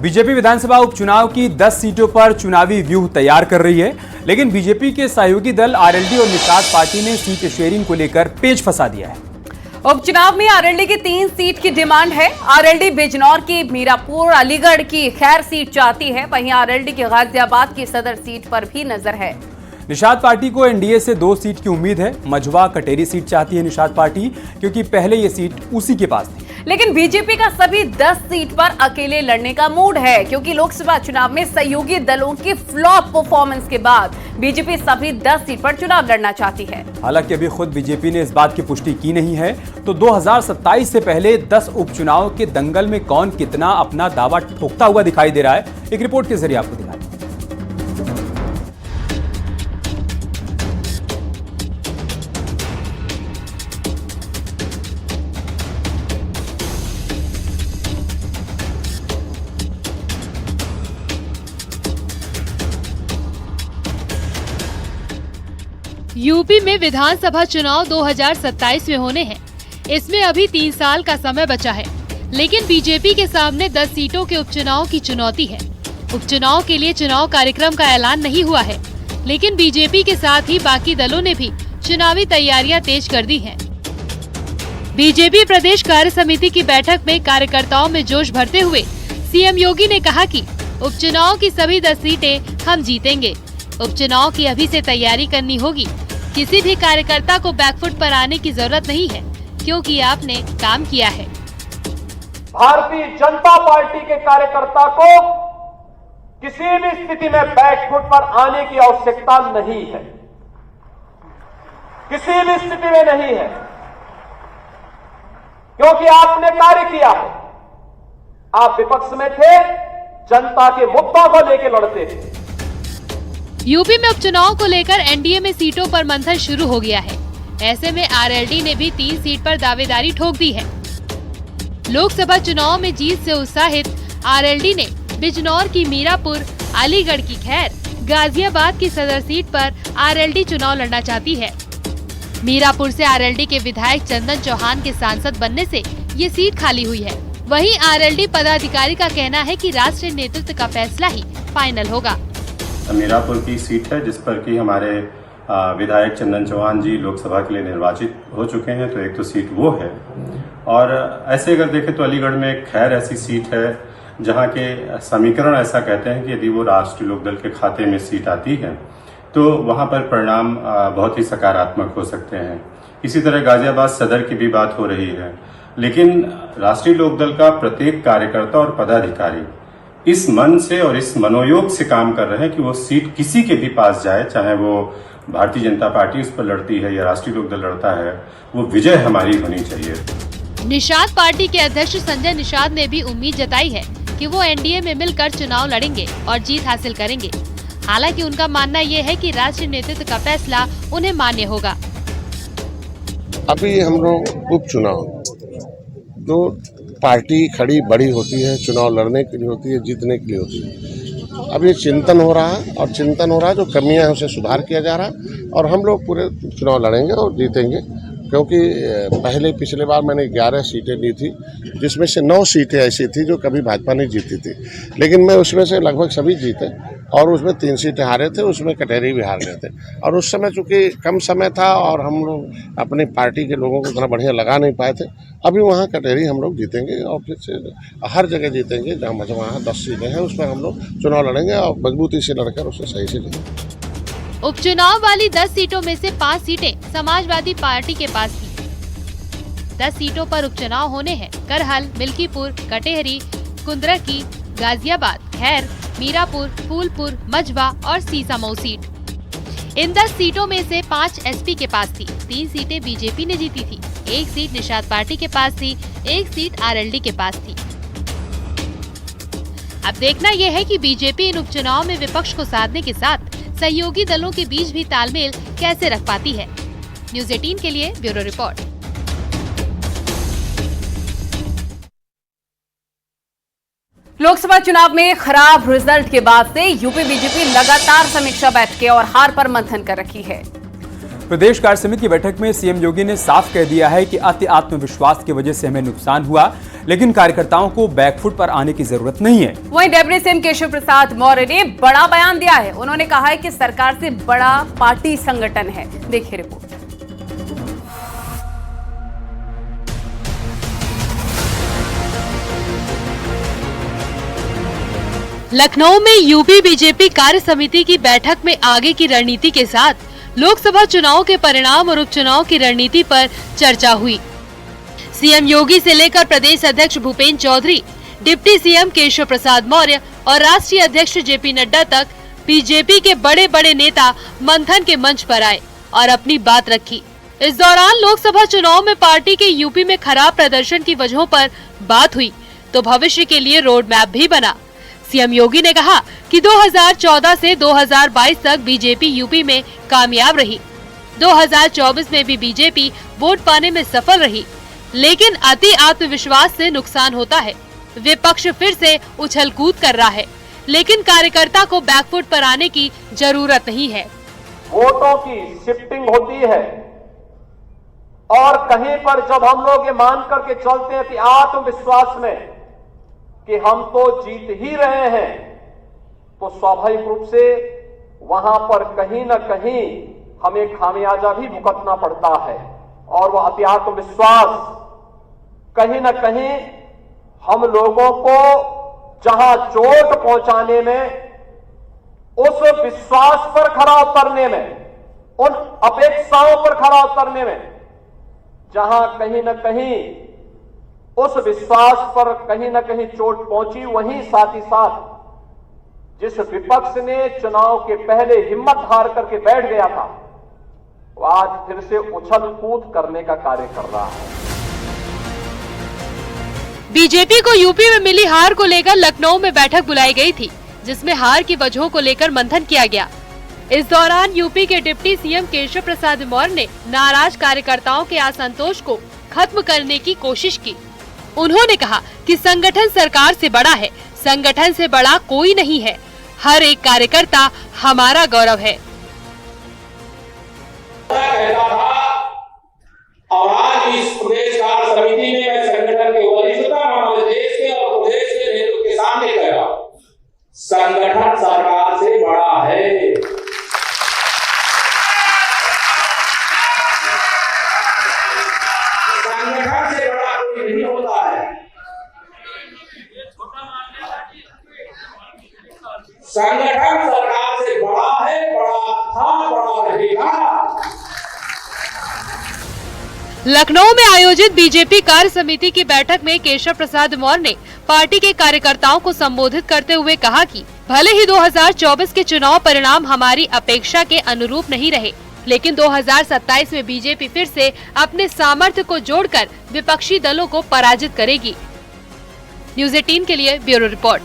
BJP विधानसभा उपचुनाव की 10 सीटों पर चुनावी व्यूह तैयार कर रही है, लेकिन बीजेपी के सहयोगी दल आरएलडी और निषाद पार्टी ने सीट शेयरिंग को लेकर पेच फंसा दिया है। उपचुनाव में आरएलडी की 3 सीट की डिमांड है। आरएलडी बिजनौर की मीरापुर, अलीगढ़ की खैर सीट चाहती है, वहीं आरएलडी की गाजियाबाद की सदर सीट पर भी नजर है। निषाद पार्टी को एनडीए से 2 सीट की उम्मीद है। मझवा कटेरी सीट चाहती है निषाद पार्टी, क्योंकि पहले ये सीट उसी के पास थी। लेकिन बीजेपी का सभी 10 सीट पर अकेले लड़ने का मूड है, क्योंकि लोकसभा चुनाव में सहयोगी दलों की फ्लॉप परफॉर्मेंस के बाद बीजेपी सभी 10 सीट पर चुनाव लड़ना चाहती है। हालांकि अभी खुद बीजेपी ने इस बात की पुष्टि की नहीं है, तो 2027 से पहले 10 उपचुनाव के दंगल में कौन कितना अपना दावा ठोकता हुआ दिखाई दे रहा है, एक रिपोर्ट के जरिए आपको दिखाएं। यूपी में विधानसभा चुनाव 2027 में होने हैं। इसमें अभी 3 साल का समय बचा है, लेकिन बीजेपी के सामने 10 सीटों के उपचुनाव की चुनौती है। उपचुनाव के लिए चुनाव कार्यक्रम का ऐलान नहीं हुआ है, लेकिन बीजेपी के साथ ही बाकी दलों ने भी चुनावी तैयारियां तेज कर दी हैं। बीजेपी प्रदेश कार्य समिति की बैठक में कार्यकर्ताओं में जोश भरते हुए सीएम योगी ने कहा कि उपचुनाव की सभी 10 सीटें हम जीतेंगे। उपचुनाव की अभी से तैयारी करनी होगी। किसी भी कार्यकर्ता को बैकफुट पर आने की जरूरत नहीं है, क्योंकि आपने काम किया है। भारतीय जनता पार्टी के कार्यकर्ता को किसी भी स्थिति में बैकफुट पर आने की आवश्यकता नहीं है, किसी भी स्थिति में नहीं है, क्योंकि आपने कार्य किया है। आप विपक्ष में थे, जनता के मुद्दों को लेकर लड़ते थे। यूपी में उपचुनाव को लेकर एनडीए में सीटों पर मंथन शुरू हो गया है। ऐसे में आरएलडी ने भी 3 सीट पर दावेदारी ठोक दी है। लोकसभा चुनाव में जीत से उत्साहित आरएलडी ने बिजनौर की मीरापुर, अलीगढ़ की खैर, गाजियाबाद की सदर सीट पर आरएलडी चुनाव लड़ना चाहती है। मीरापुर से आरएलडी के विधायक चंदन चौहान के सांसद बनने से ये सीट खाली हुई है। वहीं आरएलडी पदाधिकारी का कहना है कि राष्ट्रीय नेतृत्व का फैसला ही फाइनल होगा। मीरापुर की सीट है, जिस पर कि हमारे विधायक चंदन चौहान जी लोकसभा के लिए निर्वाचित हो चुके हैं, तो एक तो सीट वो है। और ऐसे अगर देखें तो अलीगढ़ में एक खैर ऐसी सीट है जहां के समीकरण ऐसा कहते हैं कि यदि वो राष्ट्रीय लोकदल के खाते में सीट आती है तो वहां पर परिणाम बहुत ही सकारात्मक हो सकते हैं। इसी तरह गाजियाबाद सदर की भी बात हो रही है, लेकिन राष्ट्रीय लोकदल का प्रत्येक कार्यकर्ता और पदाधिकारी इस मन से और इस मनोयोग से काम कर रहे हैं कि वो सीट किसी के भी पास जाए, चाहे वो भारतीय जनता पार्टी उस पर लड़ती है या राष्ट्रीय लोकदल लड़ता है, वो विजय हमारी होनी चाहिए। निषाद पार्टी के अध्यक्ष संजय निषाद ने भी उम्मीद जताई है कि वो एनडीए में मिलकर चुनाव लड़ेंगे और जीत हासिल करेंगे। हालांकि उनका मानना ये है कि राष्ट्रीय नेतृत्व का फैसला उन्हें मान्य होगा। अभी हम लोग उपचुनाव तो पार्टी खड़ी बड़ी होती है, चुनाव लड़ने के लिए होती है, जीतने के लिए होती है। अब ये चिंतन हो रहा है और चिंतन हो रहा है, जो कमियां हैं उसे सुधार किया जा रहा है और हम लोग पूरे चुनाव लड़ेंगे और जीतेंगे। क्योंकि पहले पिछले बार मैंने 11 सीटें ली थी, जिसमें से 9 सीटें ऐसी थी जो कभी भाजपा नहीं जीती थी, लेकिन मैं उसमें से लगभग सभी जीते और उसमें 3 सीटें हारे थे, उसमें कटेरी भी हार गए थे। और उस समय चूँकि कम समय था और हम लोग अपनी पार्टी के लोगों को इतना बढ़िया लगा नहीं पाए थे। अभी वहाँ कटेरी हम लोग जीतेंगे और फिर से हर जगह जीतेंगे। जहाँ वहाँ 10 सीटें हैं उसमें हम लोग चुनाव लड़ेंगे और मजबूती से लड़कर उसे सही से जीतेंगे। उपचुनाव वाली 10 सीटों में से 5 सीटें समाजवादी पार्टी के पास थी। 10 सीटों पर उपचुनाव होने हैं करहल, मिल्कीपुर, कटेहरी, कुंद्रकी, गाजियाबाद, खैर, मीरापुर, फूलपुर, मझवा और सीसामऊ सीट। इन 10 सीटों में से 5 एसपी के पास थी, 3 सीटें बीजेपी ने जीती थी, 1 सीट निषाद पार्टी के पास थी, 1 सीट आरएलडी के पास थी। अब देखना यह है कि बीजेपी इन उपचुनाव में विपक्ष को साधने के साथ सहयोगी दलों के बीच भी तालमेल कैसे रख पाती है। न्यूज़ 18 के लिए ब्यूरो रिपोर्ट। लोकसभा चुनाव में खराब रिजल्ट के बाद से यूपी बीजेपी लगातार समीक्षा बैठकें और हार पर मंथन कर रही है। प्रदेश कार्य समिति की बैठक में सीएम योगी ने साफ कह दिया है कि अति आत्मविश्वास की वजह से हमें नुकसान हुआ, लेकिन कार्यकर्ताओं को बैकफुट पर आने की जरूरत नहीं है। वहीं डेप्यूटी सीएम केशव प्रसाद मौर्य ने बड़ा बयान दिया है। उन्होंने कहा है कि सरकार से बड़ा पार्टी संगठन है। देखिए रिपोर्ट। लखनऊ में यूपी बीजेपी कार्य समिति की बैठक में आगे की रणनीति के साथ लोकसभा चुनाव के परिणाम और उपचुनाव की रणनीति पर चर्चा हुई। सीएम योगी से लेकर प्रदेश अध्यक्ष भूपेंद्र चौधरी, डिप्टी सीएम केशव प्रसाद मौर्य और राष्ट्रीय अध्यक्ष जेपी नड्डा तक बीजेपी के बड़े बड़े नेता मंथन के मंच पर आए और अपनी बात रखी। इस दौरान लोकसभा चुनाव में पार्टी के यूपी में खराब प्रदर्शन की वजहों पर बात हुई तो भविष्य के लिए रोड मैप भी बना। सीएम योगी ने कहा कि 2014 से 2022 तक बीजेपी यूपी में कामयाब रही। 2024 में भी बीजेपी वोट पाने में सफल रही, लेकिन अति आत्मविश्वास से नुकसान होता है। विपक्ष फिर से उछल कूद कर रहा है, लेकिन कार्यकर्ता को बैकफुट पर आने की जरूरत नहीं है। वोटों की शिफ्टिंग होती है और कहीं पर जब हम लोग ये मान करके चलते हैं कि आत्मविश्वास में कि हम तो जीत ही रहे हैं, तो स्वाभाविक रूप से वहां पर कहीं न कहीं हमें खामियाजा भी भुगतना पड़ता है। और वह अति आत्मविश्वास कहीं न कहीं हम लोगों को जहां चोट पहुंचाने में, उस विश्वास पर खरा उतरने में, उन अपेक्षाओं पर खरा उतरने में, जहां कहीं न कहीं उस विश्वास पर कहीं न कहीं चोट पहुंची, वहीं साथ ही साथ जिस विपक्ष ने चुनाव के पहले हिम्मत हार करके बैठ गया था, वो आज फिर से उछल कूद करने का कार्य कर रहा है। बीजेपी को यूपी में मिली हार को लेकर लखनऊ में बैठक बुलाई गई थी, जिसमें हार की वजहों को लेकर मंथन किया गया। इस दौरान यूपी के डिप्टी सीएम केशव प्रसाद मौर्य ने नाराज कार्यकर्ताओं के असंतोष को खत्म करने की कोशिश की। उन्होंने कहा कि संगठन सरकार से बड़ा है, संगठन से बड़ा कोई नहीं है, हर एक कार्यकर्ता हमारा गौरव है। और आज इस प्रदेश कार्य समिति में मैं संगठन के वरिष्ठता हमारे देश के और प्रदेश के नेतृत्व के सामने कह रहा हूं, संगठन सरकार से बड़ा है। संगठन से बड़ा कोई नहीं होता है। संगठन सरकार से बड़ा है, बड़ा था, बड़ा रहेगा। लखनऊ में आयोजित बीजेपी कार्य समिति की बैठक में केशव प्रसाद मौर्य ने पार्टी के कार्यकर्ताओं को संबोधित करते हुए कहा कि भले ही 2024 के चुनाव परिणाम हमारी अपेक्षा के अनुरूप नहीं रहे, लेकिन 2027 में बीजेपी फिर से अपने सामर्थ्य को जोड़कर विपक्षी दलों को पराजित करेगी। न्यूज़ 18 के लिए ब्यूरो रिपोर्ट।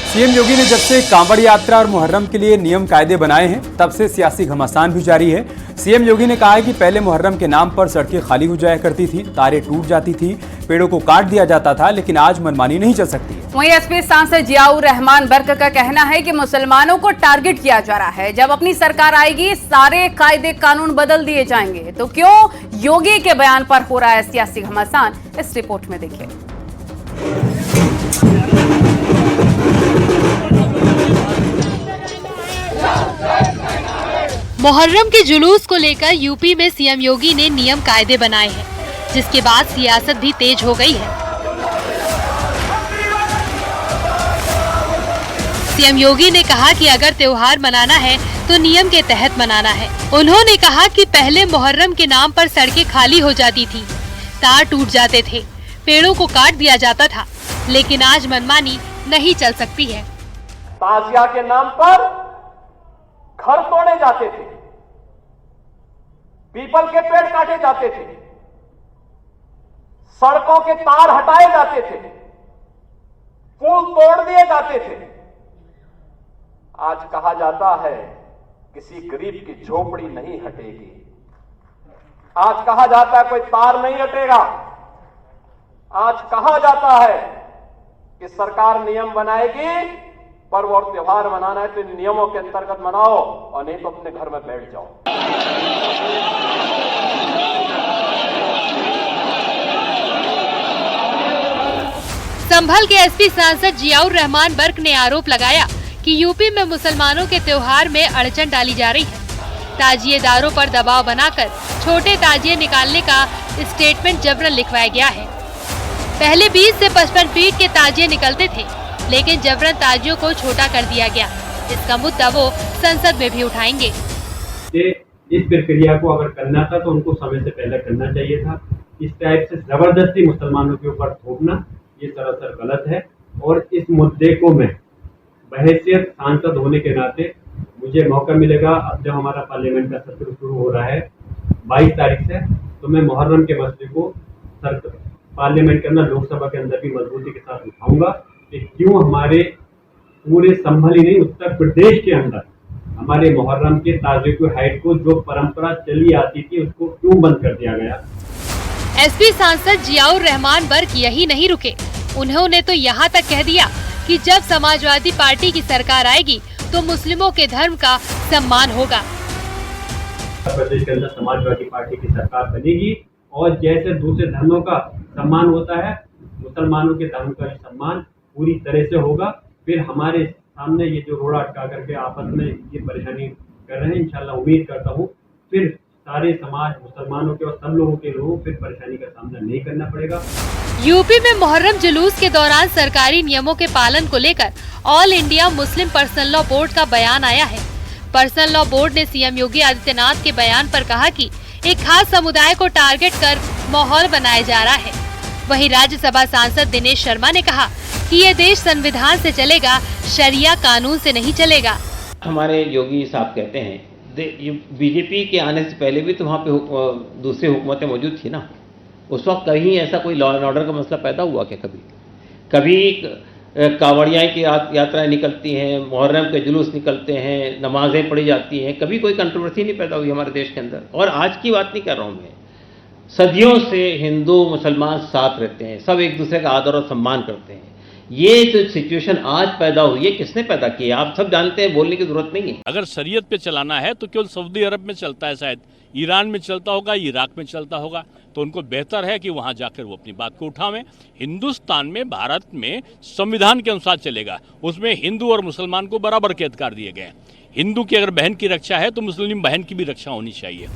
सीएम योगी ने जब से कांवड़ यात्रा और मुहर्रम के लिए नियम कायदे बनाए हैं, तब से सियासी घमासान भी जारी है। सीएम योगी ने कहा है कि पहले मुहर्रम के नाम पर सड़कें खाली हो जाया करती थी, तारें टूट जाती थी, पेड़ों को काट दिया जाता था, लेकिन आज मनमानी नहीं चल सकती। वहीं एसपी सांसद जियाउर रहमान बर्क का कहना है कि मुसलमानों को टारगेट किया जा रहा है। जब अपनी सरकार आएगी सारे कायदे कानून बदल दिए जाएंगे। तो क्यों योगी के बयान पर हो रहा है सियासी घमासान, इस रिपोर्ट में देखिए। मुहर्रम के जुलूस को लेकर यूपी में सीएम योगी ने नियम कायदे बनाए हैं, जिसके बाद सियासत भी तेज हो गई है। सीएम योगी ने कहा कि अगर त्योहार मनाना है तो नियम के तहत मनाना है। उन्होंने कहा कि पहले मुहर्रम के नाम पर सड़कें खाली हो जाती थी, तार टूट जाते थे, पेड़ों को काट दिया जाता था, लेकिन आज मनमानी नहीं चल सकती है। ताजिया के नाम पर घर तोड़े जाते थे, पीपल के पेड़ काटे जाते थे, सड़कों के तार हटाए जाते थे, पुल तोड़ दिए जाते थे। आज कहा जाता है किसी गरीब की झोपड़ी नहीं हटेगी। आज कहा जाता है कोई तार नहीं हटेगा। आज कहा जाता है कि सरकार नियम बनाएगी पर्व और त्योहार मनाना है तो इन नियमों के अंतर्गत मनाओ, और नहीं तो अपने घर में बैठ जाओ। संभल के एसपी सांसद जियाउर रहमान बर्क ने आरोप लगाया कि यूपी में मुसलमानों के त्योहार में अड़चन डाली जा रही है। ताजिएदारों पर दबाव बनाकर छोटे ताजिए निकालने का स्टेटमेंट जबरन लिखवाया गया है। पहले 20 से 55 फीट के ताजिए निकलते थे, लेकिन जबरन ताजियों को छोटा कर दिया गया। इसका मुद्दा वो संसद में भी उठाएंगे। इस प्रक्रिया को अगर करना था तो उनको समय से पहले करना चाहिए था। इस टाइप से जबरदस्ती मुसलमानों के ऊपर थोपना ये सरासर गलत है। और इस मुद्दे को मैं बहैसियत सांसद होने के नाते मुझे मौका मिलेगा, अब जब हमारा पार्लियामेंट का सत्र शुरू हो रहा है 22 तारीख से, तो मैं मुहर्रम के मसले को पार्लियामेंट के अंदर, लोकसभा के अंदर भी मजबूती के साथ उठाऊंगा कि क्यों हमारे पूरे संभल ही नहीं उत्तर प्रदेश के अंदर हमारे मुहर्रम के ताजिए की हाइट को जो परंपरा चली आती थी उसको क्यों बंद कर दिया गया। एसपी सांसद जियाउर रहमान बर्क यही नहीं रुके। उन्होंने तो यहाँ तक कह दिया कि जब समाजवादी पार्टी की सरकार आएगी तो मुस्लिमों के धर्म का सम्मान होगा। प्रदेश के अंदर समाजवादी पार्टी की सरकार बनेगी और जैसे दूसरे धर्मों का सम्मान होता है, मुसलमानों के धर्म का सम्मान पूरी तरह से होगा। फिर हमारे सामने ये जो रोड़ा अटका करके आपस में ये परेशानी कर रहे हैं, इंशाल्लाह उम्मीद करता हूँ फिर सारे समाज मुसलमानों के और सब लोगों के लोगों फिर परेशानी का सामना नहीं करना पड़ेगा। यूपी में मुहर्रम जुलूस के दौरान सरकारी नियमों के पालन को लेकर all India Muslim personal law board का बयान आया है। पर्सनल लॉ बोर्ड ने सीएम योगी आदित्यनाथ के बयान पर कहा कि एक खास समुदाय को टारगेट कर माहौल बनाया जा रहा है। वहीं राज्यसभा सांसद दिनेश शर्मा ने कहा कि ये देश संविधान से चलेगा, शरिया कानून से नहीं चलेगा। हमारे योगी साहब कहते हैं बीजेपी के आने से पहले भी तो वहाँ पे दूसरी हुकूमतें मौजूद थी ना, उस वक्त कहीं ऐसा कोई लॉ एंड ऑर्डर का मसला पैदा हुआ क्या? कभी कांवड़ियाँ की यात्राएं निकलती हैं, मुहर्रम के जुलूस निकलते हैं, नमाजें पढ़ी जाती हैं, कभी कोई कंट्रोवर्सी नहीं पैदा हुई हमारे देश के अंदर। और आज की बात नहीं कर रहा हूँ मैं, सदियों से हिंदू मुसलमान साथ रहते हैं, सब एक दूसरे का आदर और सम्मान करते हैं। ये जो सिचुएशन आज पैदा हुई है, किसने पैदा की है? आप सब जानते हैं, बोलने की जरूरत नहीं है। अगर शरीयत पे चलाना है तो केवल सऊदी अरब में चलता है, शायद ईरान में चलता होगा, इराक में चलता होगा, तो उनको बेहतर है कि वहां जाकर वो अपनी बात को उठावें। हिंदुस्तान में, भारत में संविधान के अनुसार चलेगा, उसमें हिंदू और मुसलमान को बराबर के अधिकार दिए गए हैं। हिंदू की अगर बहन की रक्षा है तो मुस्लिम बहन की भी रक्षा होनी चाहिए।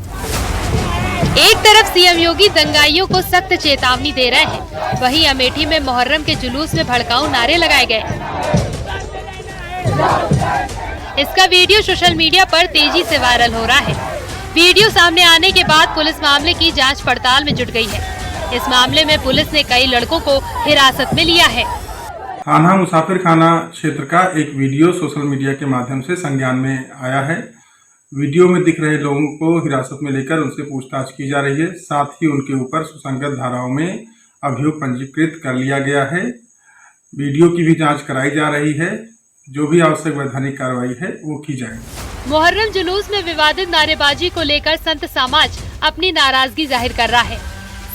एक तरफ सीएम योगी दंगाइयों को सख्त चेतावनी दे रहे हैं, वहीं अमेठी में मुहर्रम के जुलूस में भड़काऊ नारे लगाए गए। इसका वीडियो सोशल मीडिया पर तेजी से वायरल हो रहा है। वीडियो सामने आने के बाद पुलिस मामले की जांच पड़ताल में जुट गई है। इस मामले में पुलिस ने कई लड़कों को हिरासत में लिया है। थाना मुसाफिर खाना क्षेत्र का एक वीडियो सोशल मीडिया के माध्यम से संज्ञान में आया है। वीडियो में दिख रहे लोगों को हिरासत में लेकर उनसे पूछताछ की जा रही है। साथ ही उनके ऊपर सुसंगत धाराओं में अभियोग पंजीकृत कर लिया गया है। वीडियो की भी जांच कराई जा रही है। जो भी आवश्यक वैधानिक कार्रवाई है वो की जाएगी। मुहर्रम जुलूस में विवादित नारेबाजी को लेकर संत समाज अपनी नाराजगी जाहिर कर रहा है।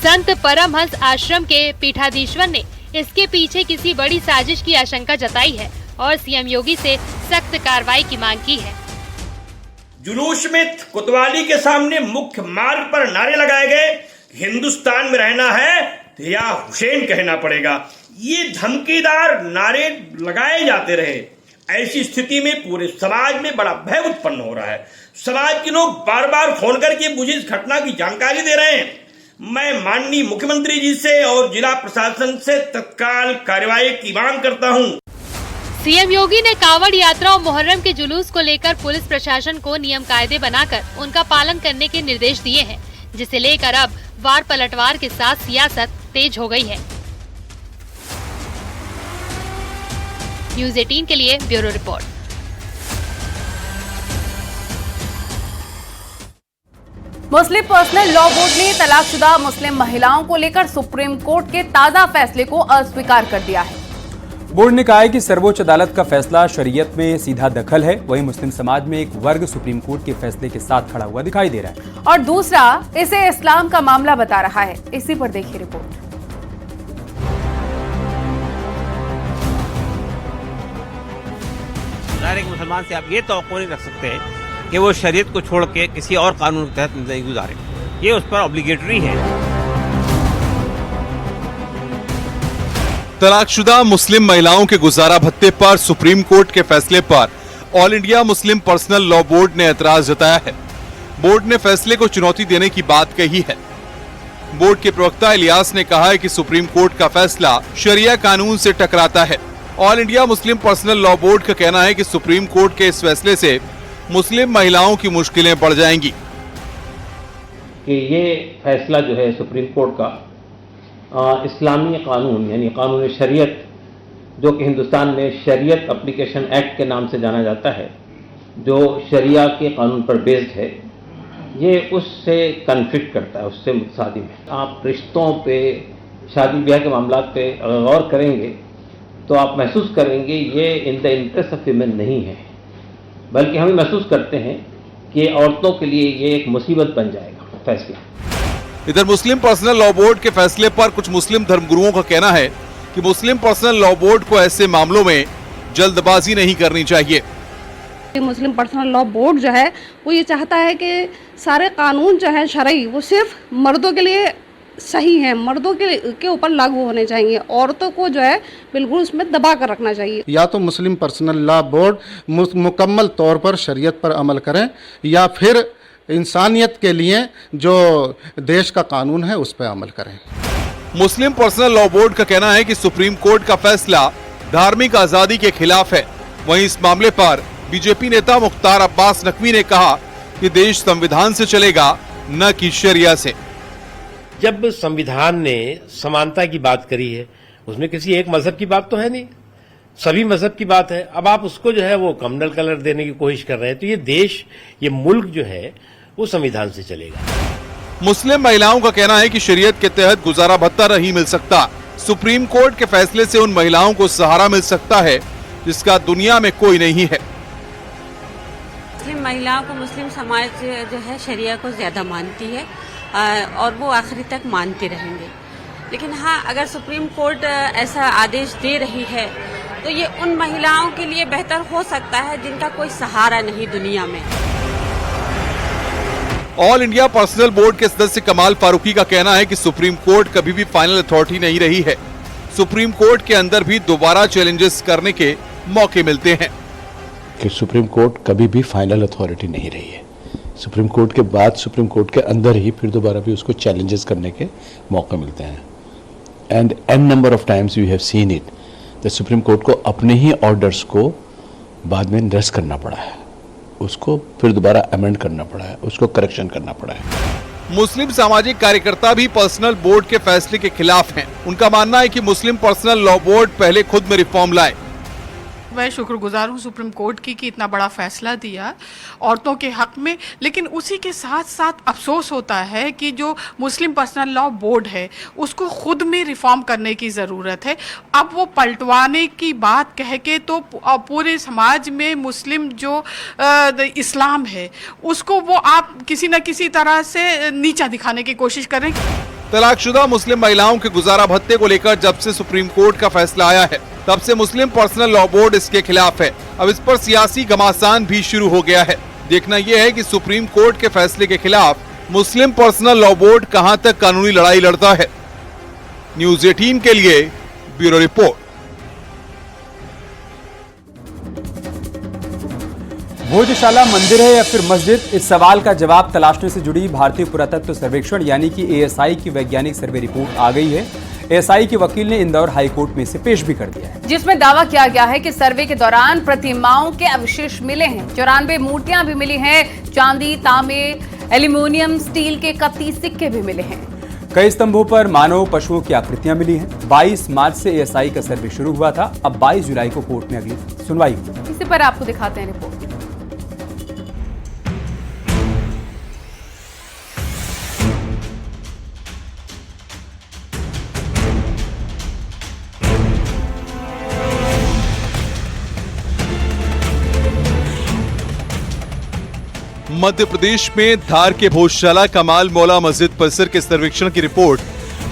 संत परमहंस आश्रम के पीठाधीश्वर ने इसके पीछे किसी बड़ी साजिश की आशंका जताई है और सीएम योगी से सख्त कार्रवाई की मांग की है। जुलूस में कोतवाली के सामने मुख्य मार्ग पर नारे लगाए गए, हिंदुस्तान में रहना है तो या हुसैन कहना पड़ेगा। ये धमकीदार नारे लगाए जाते रहे। ऐसी स्थिति में पूरे समाज में बड़ा भय उत्पन्न हो रहा है। समाज के लोग बार बार फोन करके मुझे इस घटना की जानकारी दे रहे हैं। मैं माननीय मुख्यमंत्री जी से और जिला प्रशासन से तत्काल कार्रवाई की मांग करता हूं। सीएम योगी ने कांवड़ यात्रा और मुहर्रम के जुलूस को लेकर पुलिस प्रशासन को नियम कायदे बनाकर उनका पालन करने के निर्देश दिए हैं, जिसे लेकर अब वार पलटवार के साथ सियासत तेज हो गई है। न्यूज़ 18 के लिए ब्यूरो रिपोर्ट। मुस्लिम पर्सनल लॉ बोर्ड ने तलाकशुदा मुस्लिम महिलाओं को लेकर सुप्रीम कोर्ट के ताजा फैसले को अस्वीकार कर दिया है। बोर्ड ने कहा है कि सर्वोच्च अदालत का फैसला शरीयत में सीधा दखल है। वहीं मुस्लिम समाज में एक वर्ग सुप्रीम कोर्ट के फैसले के साथ खड़ा हुआ दिखाई दे रहा है और दूसरा इसे इस्लाम का मामला बता रहा है। इसी पर देखिए रिपोर्ट। ज़ाहिर है कि मुसलमान से आप ये तवक्को नहीं रख सकते हैं कि वो शरीयत को छोड़ के किसी और कानून के तहत ज़िंदगी गुजारे, ये उस पर ऑब्लिगेटरी है। तलाकशुदा मुस्लिम महिलाओं के गुजारा भत्ते पर सुप्रीम कोर्ट के फैसले पर all India Muslim personal law board ने एतराज जताया है। बोर्ड ने फैसले को चुनौती देने की बात कही है। बोर्ड के प्रवक्ता इलियास ने कहा है कि सुप्रीम कोर्ट का फैसला शरिया कानून से टकराता है। All India Muslim personal law board का कहना है कि सुप्रीम कोर्ट के इस फैसले से मुस्लिम महिलाओं की मुश्किलें बढ़ जाएंगी। कि ये फैसला जो है सुप्रीम कोर्ट का इस्लामी कानून यानी कानून शरीयत, जो कि हिंदुस्तान में शरीयत एप्लीकेशन एक्ट के नाम से जाना जाता है, जो शरिया के कानून पर बेस्ड है, ये उससे कन्फ्लिक्ट करता है, उससे मुतसादिम है। आप रिश्तों पे, शादी ब्याह के मामलात पे अगर गौर करेंगे तो आप महसूस करेंगे ये in the interest of women नहीं है, बल्कि हम महसूस करते हैं कि औरतों के लिए ये एक मुसीबत बन जाएगा फैसला। इधर मुस्लिम पर्सनल लॉ बोर्ड के फैसले पर कुछ मुस्लिम धर्मगुरुओं का कहना है कि मुस्लिम पर्सनल लॉ बोर्ड को ऐसे मामलों में जल्दबाजी नहीं करनी चाहिए। मुस्लिम पर्सनल लॉ बोर्ड जो है वो ये चाहता है कि सारे कानून जो है शरई वो सिर्फ मर्दों के लिए सही है, मर्दों के ऊपर लागू होने चाहिए, औरतों को जो है बिल्कुल उसमें दबा कर रखना चाहिए। या तो मुस्लिम पर्सनल लॉ बोर्ड मुकम्मल तौर पर शरीयत पर अमल करें या फिर इंसानियत के लिए जो देश का कानून है उस पर अमल करें। मुस्लिम पर्सनल लॉ बोर्ड का कहना है कि सुप्रीम कोर्ट का फैसला धार्मिक आजादी के खिलाफ है। वहीं इस मामले पर बीजेपी नेता मुख्तार अब्बास नकवी ने कहा कि देश संविधान से चलेगा, न कि शरिया से। जब संविधान ने समानता की बात करी है, उसमें किसी एक मजहब की बात तो है नहीं, सभी मजहब की बात है। अब आप उसको जो है वो कम्युनल कलर देने की कोशिश कर रहे हैं, तो ये देश, ये मुल्क जो है वो संविधान से चलेगा। मुस्लिम महिलाओं का कहना है कि शरीयत के तहत गुजारा भत्ता नहीं मिल सकता। सुप्रीम कोर्ट के फैसले से उन महिलाओं को सहारा मिल सकता है जिसका दुनिया में कोई नहीं है। मुस्लिम महिलाओं को मुस्लिम समाज जो है शरिया को ज्यादा मानती है और वो आखिरी तक मानते रहेंगे। लेकिन हाँ, अगर सुप्रीम कोर्ट ऐसा आदेश दे रही है तो ये उन महिलाओं के लिए बेहतर हो सकता है जिनका कोई सहारा नहीं दुनिया में। ऑल इंडिया पर्सनल बोर्ड के सदस्य कमाल फारूकी का कहना है कि सुप्रीम कोर्ट कभी भी फाइनल अथॉरिटी नहीं रही है। सुप्रीम कोर्ट के अंदर भी दोबारा चैलेंजेस करने के मौके मिलते हैं। कि सुप्रीम कोर्ट कभी भी फाइनल अथॉरिटी नहीं रही है। सुप्रीम कोर्ट के बाद सुप्रीम कोर्ट के अंदर ही फिर दोबारा भी उसको चैलेंजेस करने के मौके मिलते हैं। And an number of times we have seen it the supreme court को अपने ही ऑर्डर्स को बाद में निरस्त करना पड़ा है, उसको फिर दोबारा अमेंड करना पड़ा है, उसको करेक्शन करना पड़ा है। मुस्लिम सामाजिक कार्यकर्ता भी पर्सनल बोर्ड के फैसले के खिलाफ हैं। उनका मानना है कि मुस्लिम पर्सनल लॉ बोर्ड पहले खुद में रिफॉर्म लाए। मैं शुक्रगुजार हूँ सुप्रीम कोर्ट की कि इतना बड़ा फैसला दिया औरतों के हक में, लेकिन उसी के साथ साथ अफसोस होता है कि जो मुस्लिम पर्सनल लॉ बोर्ड है उसको खुद में रिफॉर्म करने की ज़रूरत है। अब वो पलटवाने की बात कह के तो पूरे समाज में मुस्लिम जो इस्लाम है उसको वो आप किसी न किसी तरह से नीचा दिखाने की कोशिश करें। तलाकशुदा मुस्लिम महिलाओं के गुजारा भत्ते को लेकर जब से सुप्रीम कोर्ट का फैसला आया है तब से मुस्लिम पर्सनल लॉ बोर्ड इसके खिलाफ है। अब इस पर सियासी घमासान भी शुरू हो गया है। देखना यह है कि सुप्रीम कोर्ट के फैसले के खिलाफ मुस्लिम पर्सनल लॉ बोर्ड कहां तक कानूनी लड़ाई लड़ता है। न्यूज़ 18 के लिए ब्यूरो रिपोर्ट। भोजशाला मंदिर है या फिर मस्जिद, इस सवाल का जवाब तलाशने से जुड़ी भारतीय पुरातत्व सर्वेक्षण यानी कि ASI की वैज्ञानिक सर्वे रिपोर्ट आ गई है। ASI के वकील ने इंदौर हाई कोर्ट में इसे पेश भी कर दिया है, जिसमें दावा किया गया है कि सर्वे के दौरान प्रतिमाओं के अवशेष मिले हैं। 94 मूर्तियां भी मिली हैं। चांदी, तांबे, एल्यूमिनियम, स्टील के 31 सिक्के भी मिले हैं। कई स्तंभों पर मानव पशुओं की आकृतियां मिली हैं। 22 मार्च से ASI का सर्वे शुरू हुआ था। अब 22 जुलाई को कोर्ट में अगली सुनवाई हुई। इसी पर आपको दिखाते हैं रिपोर्ट। मध्य प्रदेश में धार के भोजशाला कमाल मौला मस्जिद परिसर के सर्वेक्षण की रिपोर्ट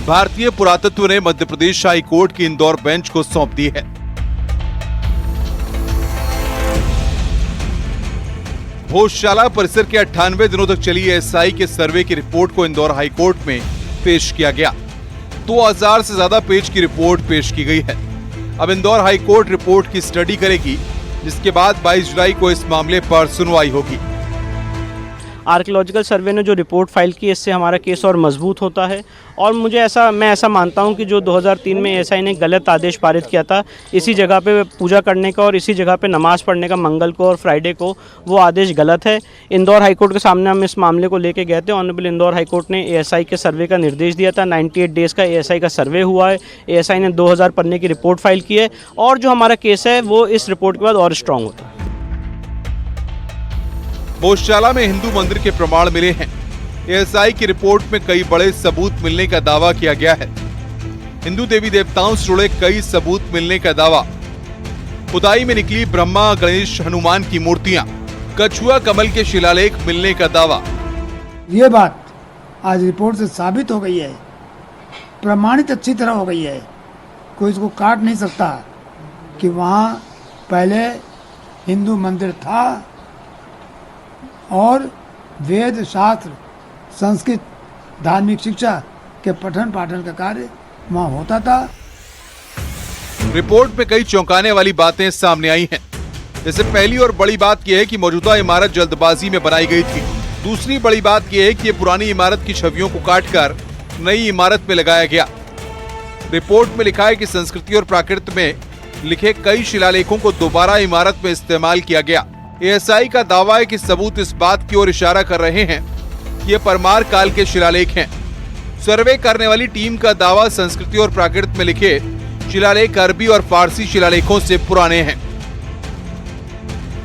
भारतीय पुरातत्व ने मध्य प्रदेश हाई कोर्ट की इंदौर बेंच को सौंप दी है। भोजशाला परिसर के 98 दिनों तक चली एएसआई के सर्वे की रिपोर्ट को इंदौर हाईकोर्ट में पेश किया गया। 2000 से ज्यादा पेज की रिपोर्ट पेश की गई है। अब इंदौर हाईकोर्ट रिपोर्ट की स्टडी करेगी, जिसके बाद 22 जुलाई को इस मामले पर सुनवाई होगी। आर्कियोलॉजिकल सर्वे ने जो रिपोर्ट फाइल की, इससे हमारा केस और मजबूत होता है और मैं ऐसा मानता हूं कि जो 2003 में एएसआई ने गलत आदेश पारित किया था इसी जगह पे पूजा करने का और इसी जगह पे नमाज पढ़ने का मंगल को और फ्राइडे को, वो आदेश गलत है। इंदौर हाईकोर्ट के सामने हम इस मामले को लेके गए थे। ऑनरेबल इंदौर हाईकोर्ट ने एएसआई के सर्वे का निर्देश दिया था। 98 डेज का एएसआई का सर्वे हुआ है। एएसआई ने 2000 पन्ने की रिपोर्ट फाइल की है और जो हमारा केस है वो इस रिपोर्ट के बाद और स्ट्रांग होता है। भोजशाला में हिंदू मंदिर के प्रमाण मिले हैं। एएसआई की रिपोर्ट में कई बड़े सबूत मिलने का दावा किया गया है। हिंदू देवी देवताओं से जुड़े कई सबूत मिलने का दावा। खुदाई में निकली ब्रह्मा, गणेश, हनुमान की मूर्तियां, कछुआ कमल के शिलालेख मिलने का दावा। ये बात आज रिपोर्ट से साबित हो गई है, प्रमाणित अच्छी तरह हो गई है। कोई इसको काट नहीं सकता कि वहाँ पहले हिंदू मंदिर था और वेद, शास्त्र, संस्कृत, धार्मिक शिक्षा के पठन पाठन का कार्य वहाँ होता था। रिपोर्ट में कई चौंकाने वाली बातें सामने आई हैं। जैसे पहली और बड़ी बात यह है कि मौजूदा इमारत जल्दबाजी में बनाई गई थी। दूसरी बड़ी बात यह है कि ये पुरानी इमारत की छवियों को काटकर नई इमारत में लगाया गया। रिपोर्ट में लिखा है कि संस्कृति और प्राकृत में लिखे कई शिलालेखों को दोबारा इमारत में इस्तेमाल किया गया। एएसआई का दावा है कि सबूत इस बात की ओर इशारा कर रहे हैं कि ये परमार काल के शिलालेख हैं। सर्वे करने वाली टीम का दावा संस्कृति और प्राकृत में लिखे शिलालेख अरबी और फारसी शिलालेखों से पुराने हैं।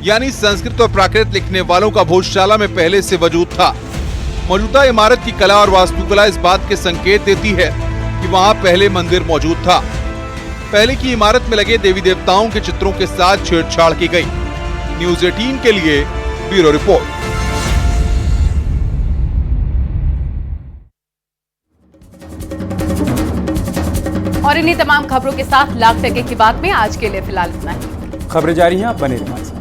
यानी संस्कृत और प्राकृत लिखने वालों का भोजशाला में पहले से वजूद था। मौजूदा इमारत की कला और वास्तुकला इस बात के संकेत देती है कि वहां पहले मंदिर मौजूद था। पहले की इमारत में लगे देवी देवताओं के चित्रों के साथ छेड़छाड़ की गई। न्यूज़ 18 के लिए ब्यूरो रिपोर्ट। और इन्हीं तमाम खबरों के साथ लाख टके की बात में आज के लिए फिलहाल इतना ही। खबरें जारी हैं, आप बने रहिए।